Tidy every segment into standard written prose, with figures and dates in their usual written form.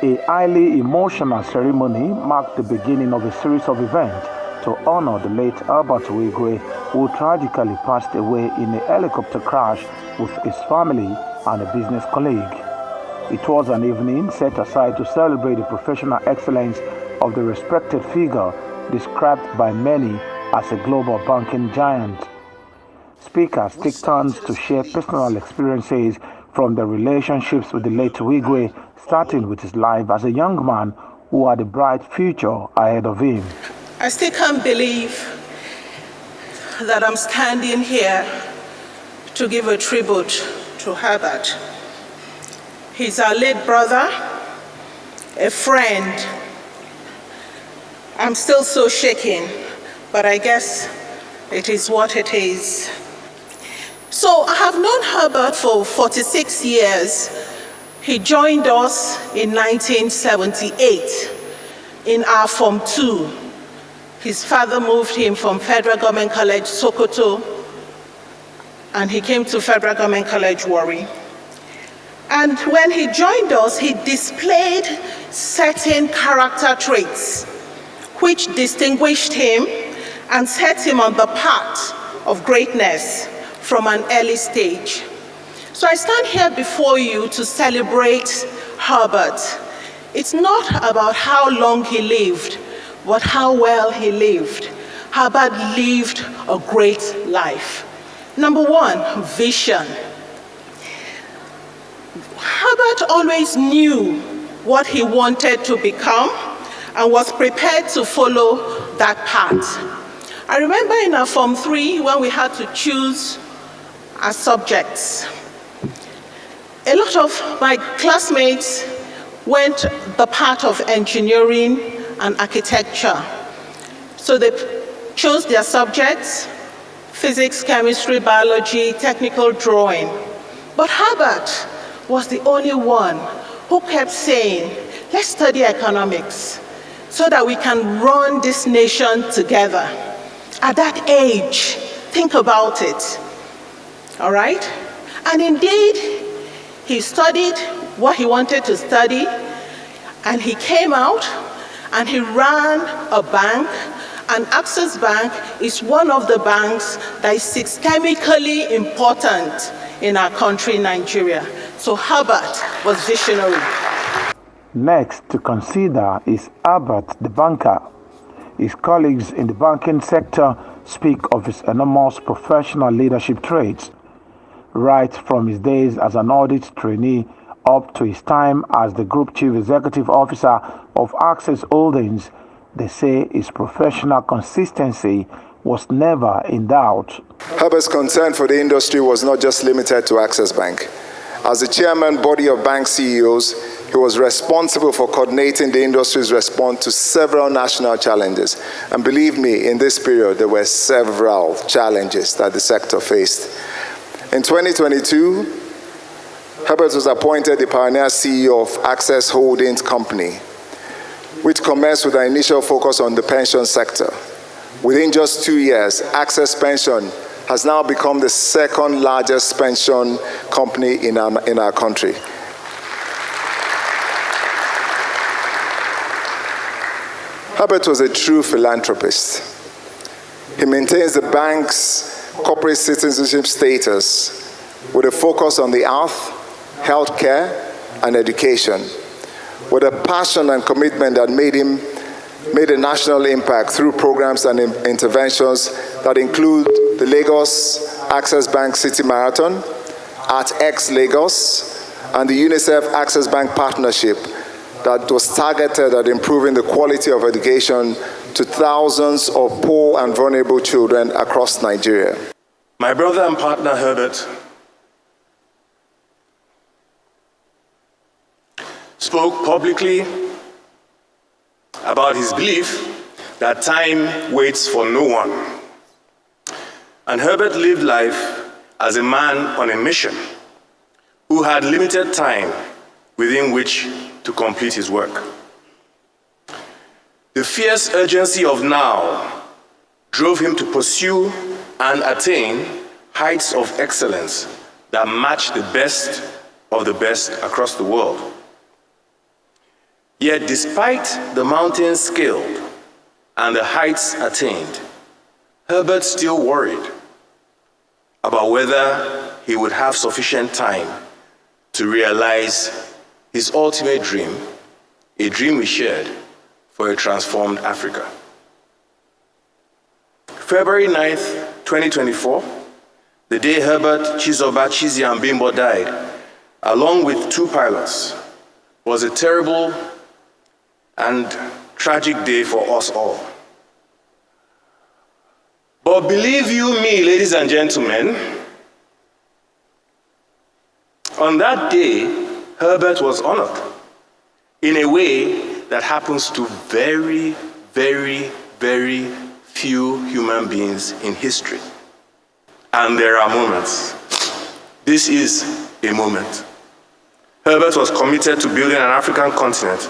A highly emotional ceremony marked the beginning of a series of events to honor the late Herbert Wigwe, who tragically passed away in a helicopter crash with his family and a business colleague. It was an evening set aside to celebrate the professional excellence of the respected figure described by many as a global banking giant. Speakers take turns to share personal experiences from their relationships with the late Wigwe, starting with his life as a young man who had a bright future ahead of him. I still can't believe that I'm standing here to give a tribute to Herbert. He's our late brother, a friend. I'm still so shaken, but I guess it is what it is. So I have known Herbert for 46 years. He joined us in 1978 in our Form 2. His father moved him from Federal Government College, Sokoto, and he came to Federal Government College, Warri. And when he joined us, he displayed certain character traits which distinguished him and set him on the path of greatness from an early stage. So I stand here before you to celebrate Herbert. It's not about how long he lived, but how well he lived. Herbert lived a great life. Number one, vision. Herbert always knew what he wanted to become and was prepared to follow that path. I remember in our Form 3 when we had to choose our subjects. A lot of my classmates went the path of engineering and architecture. So they chose their subjects: physics, chemistry, biology, technical drawing. But Herbert was the only one who kept saying, let's study economics so that we can run this nation together. At that age, think about it, all right? And indeed, he studied what he wanted to study, and he came out and he ran a bank, and Access Bank is one of the banks that is systemically important in our country, Nigeria. So Herbert was visionary. Next to consider is Herbert the banker. His colleagues in the banking sector speak of his enormous professional leadership traits, right from his days as an audit trainee up to his time as the Group Chief Executive Officer of Access Holdings. They say his professional consistency was never in doubt. Herbert's concern for the industry was not just limited to Access Bank. As the chairman body of bank CEOs, he was responsible for coordinating the industry's response to several national challenges. And believe me, in this period, there were several challenges that the sector faced. In 2022, Herbert was appointed the pioneer CEO of Access Holdings Company, which commenced with an initial focus on the pension sector. Within just 2 years, Access Pension has now become the second largest pension company in our country. Herbert was a true philanthropist. He maintains the bank's corporate citizenship status with a focus on the health, healthcare, and education, with a passion and commitment that made a national impact through programs and interventions that include the Lagos Access Bank City Marathon, ArtX Lagos, and the UNICEF Access Bank partnership that was targeted at improving the quality of education to thousands of poor and vulnerable children across Nigeria. My brother and partner Herbert spoke publicly about his belief that time waits for no one. And Herbert lived life as a man on a mission who had limited time within which to complete his work. The fierce urgency of now drove him to pursue and attain heights of excellence that match the best of the best across the world. Yet despite the mountains scaled and the heights attained, Herbert still worried about whether he would have sufficient time to realize his ultimate dream, a dream we shared for a transformed Africa. February 9th, 2024, the day Herbert Chizoba Chizi and Bimbo died, along with 2 pilots, was a terrible and tragic day for us all. But believe you me, ladies and gentlemen, on that day, Herbert was honored in a way that happens to very, very, very few human beings in history. And there are moments. This is a moment. Herbert was committed to building an African continent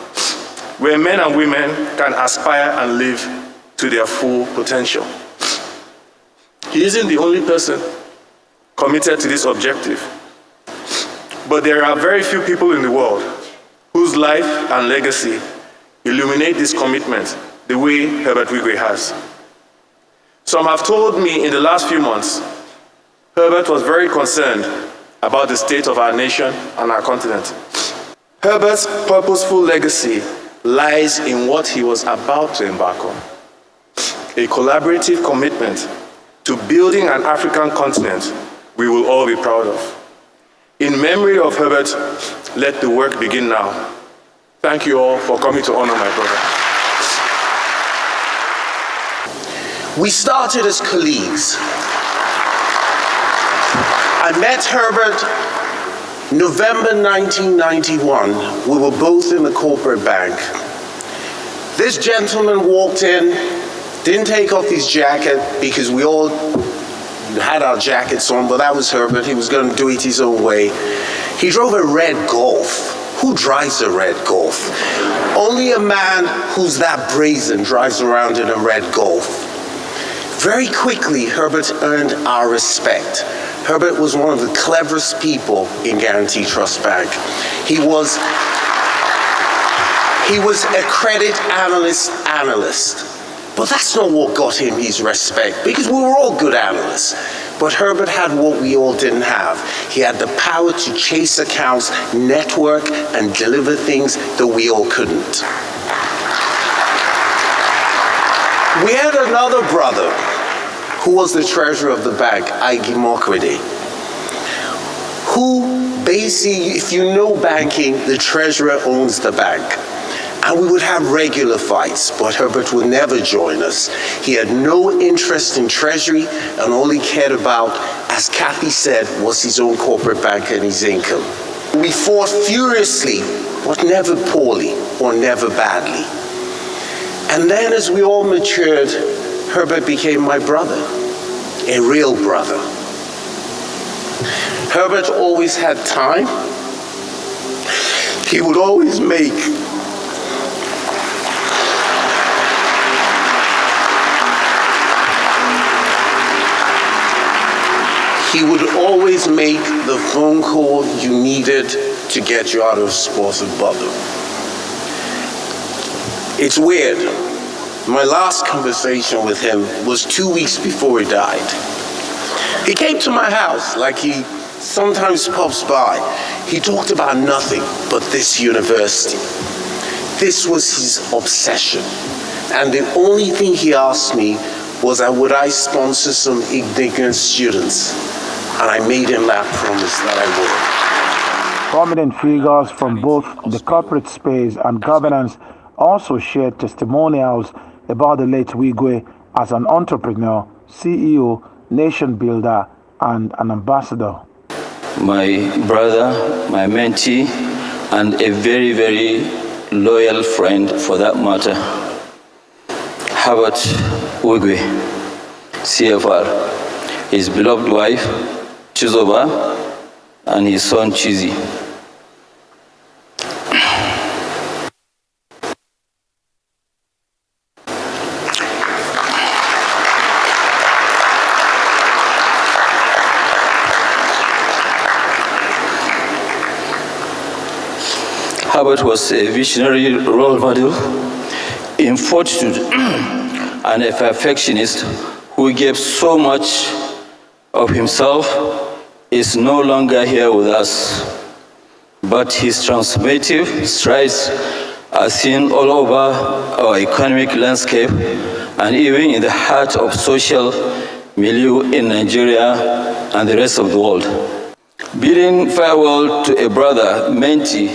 where men and women can aspire and live to their full potential. He isn't the only person committed to this objective, but there are very few people in the world whose life and legacy illuminate this commitment the way Herbert Wigwe has. Some have told me in the last few months, Herbert was very concerned about the state of our nation and our continent. Herbert's purposeful legacy lies in what he was about to embark on, a collaborative commitment to building an African continent we will all be proud of. In memory of Herbert, let the work begin now. Thank you all for coming to honor my brother. We started as colleagues. I met Herbert November 1991. We were both in the corporate bank. This gentleman walked in, didn't take off his jacket because we all had our jackets on, but that was Herbert. He was going to do it his own way. He drove a red Golf. Who drives a red Golf? Only a man who's that brazen drives around in a red Golf. Very quickly, Herbert earned our respect. Herbert was one of the cleverest people in Guarantee Trust Bank. He was a credit analyst. But that's not what got him his respect, because we were all good analysts. But Herbert had what we all didn't have. He had the power to chase accounts, network, and deliver things that we all couldn't. We had another brother who was the treasurer of the bank, Immortalizing, who basically, if you know banking, the treasurer owns the bank. And we would have regular fights, but Herbert would never join us. He had no interest in treasury, and all he cared about, as Kathy said, was his own corporate bank and his income. We fought furiously, but never poorly or never badly. And then as we all matured, Herbert became my brother, a real brother. Herbert always had time. He would always make the phone call you needed to get you out of sports and bother. It's weird. My last conversation with him was 2 weeks before he died. He came to my house like he sometimes pops by. He talked about nothing but this university. This was his obsession. And the only thing he asked me was would I sponsor some ignorant students. And I made him that promise that I would. Prominent figures from both the corporate space and governance also shared testimonials about the late Wigwe as an entrepreneur, CEO, nation builder, and an ambassador. My brother, my mentee, and a very, very loyal friend for that matter, Herbert Wigwe, CFR, his beloved wife, Chizoba, and his son, Chizi. Herbert was a visionary role model in fortitude and a perfectionist who gave so much of himself. Is no longer here with us, but his transformative strides are seen all over our economic landscape and even in the heart of social milieu in Nigeria and the rest of the world. Bidding farewell to a brother, mentee,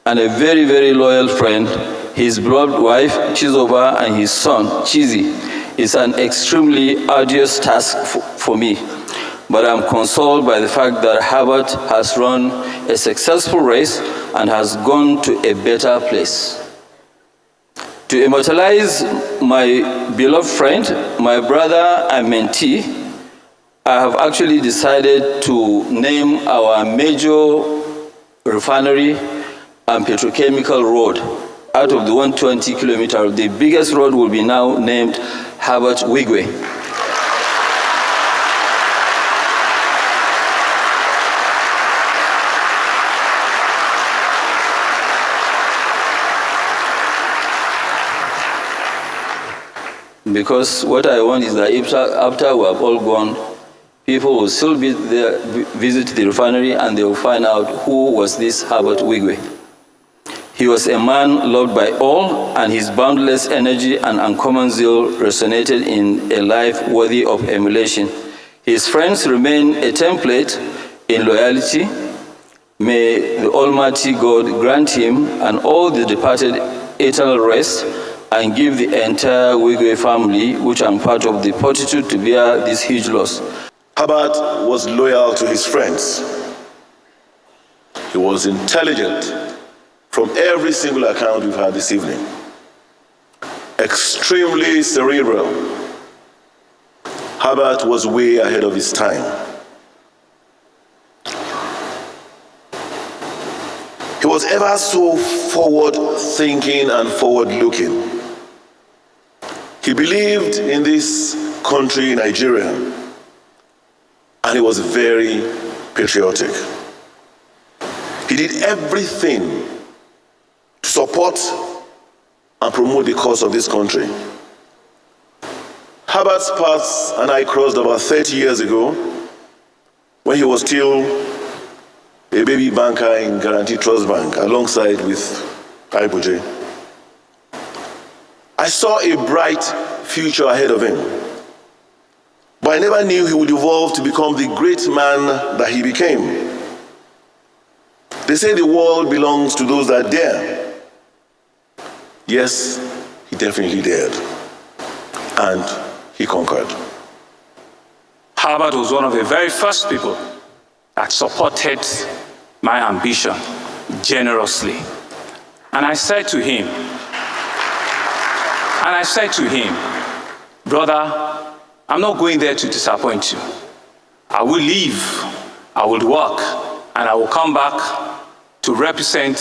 and a very, very loyal friend, his beloved wife, Chizoba, and his son, Chizi, is an extremely arduous task for me. But I'm consoled by the fact that Herbert has run a successful race and has gone to a better place. To immortalize my beloved friend, my brother and mentee, I have actually decided to name our major refinery and petrochemical road. Out of the 120 kilometers, the biggest road will be now named Herbert Wigwe. Because what I want is that after we have all gone, people will still be there, visit the refinery, and they will find out who was this Herbert Wigwe. He was a man loved by all, and his boundless energy and uncommon zeal resonated in a life worthy of emulation. His friends remain a template in loyalty. May the Almighty God grant him and all the departed eternal rest, and give the entire Wigwe family, which I'm part of, the fortitude to bear this huge loss. Herbert was loyal to his friends. He was intelligent from every single account we've had this evening. Extremely cerebral. Herbert was way ahead of his time. He was ever so forward-thinking and forward-looking. He believed in this country, Nigeria, and he was very patriotic. He did everything to support and promote the cause of this country. Herbert's paths and I crossed about 30 years ago when he was still a baby banker in Guaranty Trust Bank alongside with Iboje. I saw a bright future ahead of him, but I never knew he would evolve to become the great man that he became. They say the world belongs to those that dare. Yes, he definitely dared, and he conquered. Herbert was one of the very first people that supported my ambition generously. And I said to him, brother, I'm not going there to disappoint you. I will leave, I will work, and I will come back to represent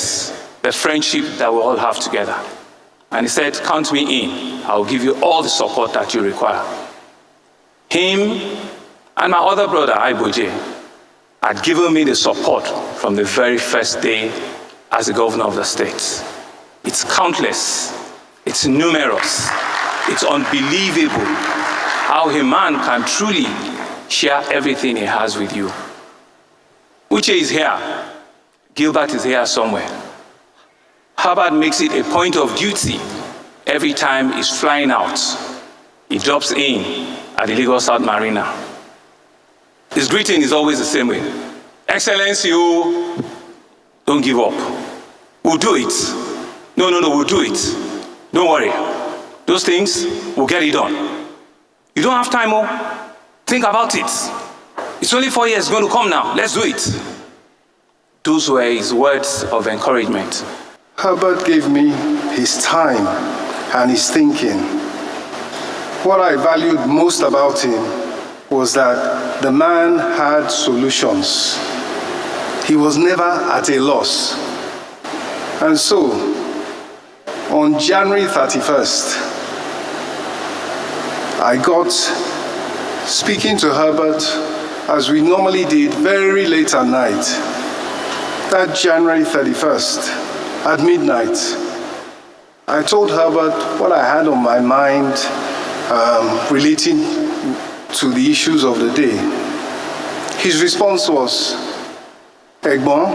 the friendship that we all have together. And he said, count me in. I will give you all the support that you require. Him and my other brother, Iboje, had given me the support from the very first day as the governor of the state. It's countless, it's numerous, it's unbelievable how a man can truly share everything he has with you. Uche is here, Gilbert is here somewhere. Herbert makes it a point of duty every time he's flying out. He drops in at the Lagos South Marina. His greeting is always the same way. Excellency, don't give up. We'll do it. No, we'll do it. Don't worry. Those things, we'll get it done. You don't have time, think about it. It's only 4 years going to come now. Let's do it. Those were his words of encouragement. Herbert gave me his time and his thinking. What I valued most about him was that the man had solutions. He was never at a loss. And so, on January 31st, I got speaking to Herbert as we normally did very late at night. That January 31st, at midnight, I told Herbert what I had on my mind relating to the issues of the day. His response was, Egbon,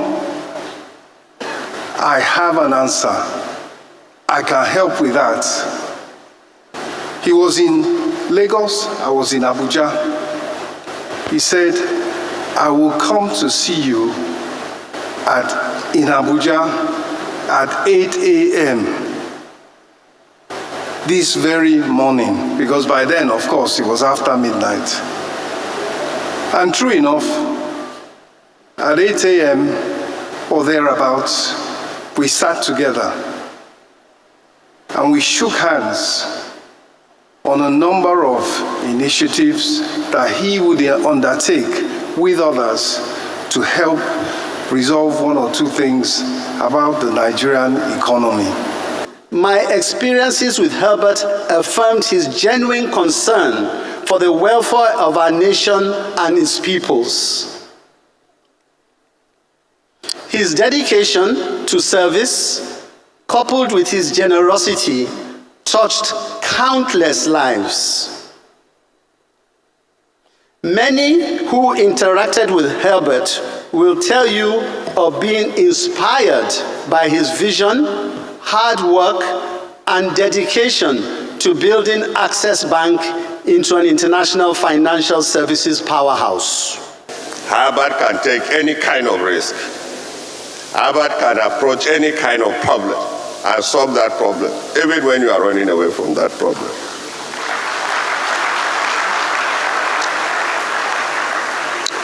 I have an answer. I can help with that. He was in Lagos, I was in Abuja. He said, I will come to see you in Abuja at 8 a.m. this very morning, because by then, of course, it was after midnight. And true enough, at 8 a.m. or thereabouts, we sat together and we shook hands on a number of initiatives that he would undertake with others to help resolve one or two things about the Nigerian economy. My experiences with Herbert affirmed his genuine concern for the welfare of our nation and its peoples. His dedication to service, coupled with his generosity, touched countless lives. Many who interacted with Herbert will tell you of being inspired by his vision, hard work, and dedication to building Access Bank into an international financial services powerhouse. Herbert can take any kind of risk. Herbert can approach any kind of problem and solve that problem, even when you are running away from that problem.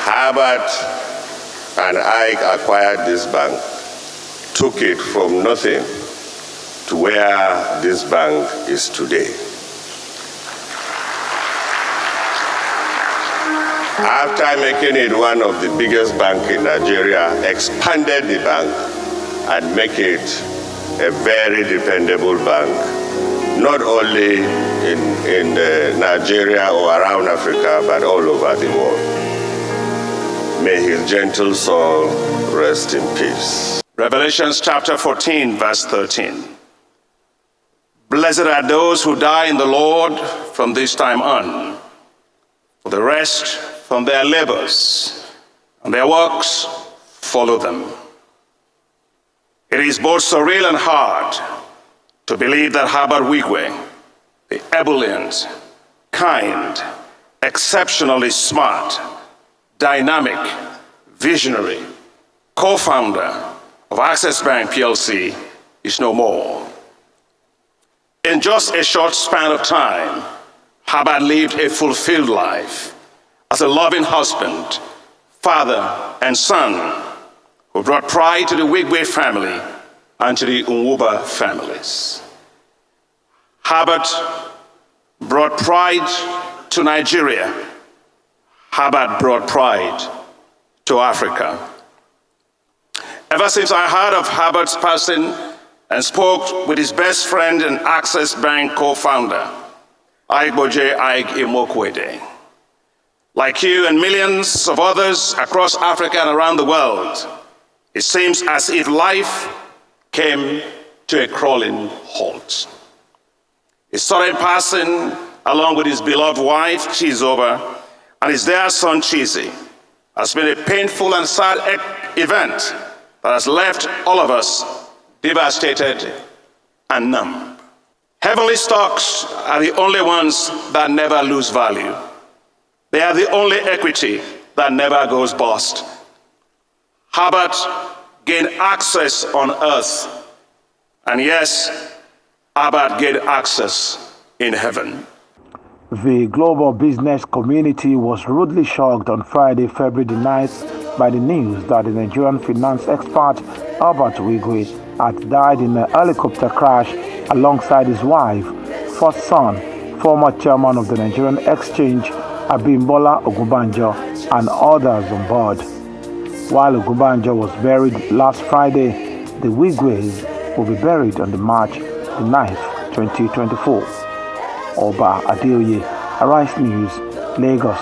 Herbert and I acquired this bank, took it from nothing to where this bank is today. After making it one of the biggest banks in Nigeria, expanded the bank and make it a very dependable bank, not only in Nigeria or around Africa, but all over the world. May his gentle soul rest in peace. Revelation chapter 14, verse 13. Blessed are those who die in the Lord from this time on, for the rest from their labors, and their works follow them. It is both surreal and hard to believe that Herbert Wigwe, the ebullient, kind, exceptionally smart, dynamic, visionary, co-founder of Access Bank PLC, is no more. In just a short span of time, Herbert lived a fulfilled life as a loving husband, father, and son who brought pride to the Wigwe family and to the Nwuba families. Herbert brought pride to Nigeria. Herbert brought pride to Africa. Ever since I heard of Herbert's passing and spoke with his best friend and Access Bank co-founder, Immortalizing, like you and millions of others across Africa and around the world, it seems as if life came to a crawling halt. His sudden passing, along with his beloved wife, Chizoba, and his dear son, Chizi, has been a painful and sad event that has left all of us devastated and numb. Heavenly stocks are the only ones that never lose value. They are the only equity that never goes bust. Herbert gained access on earth, and yes, Herbert gained access in heaven. The global business community was rudely shocked on Friday, February the 9th, by the news that the Nigerian finance expert Herbert Wigwe had died in a helicopter crash alongside his wife, first son, former chairman of the Nigerian Exchange, Abimbola Ogunbanjo, and others on board. While Ogunbanjo was buried last Friday, the Wigwes will be buried on March the 9th, 2024. Oba Adeoye, Arise News, Lagos.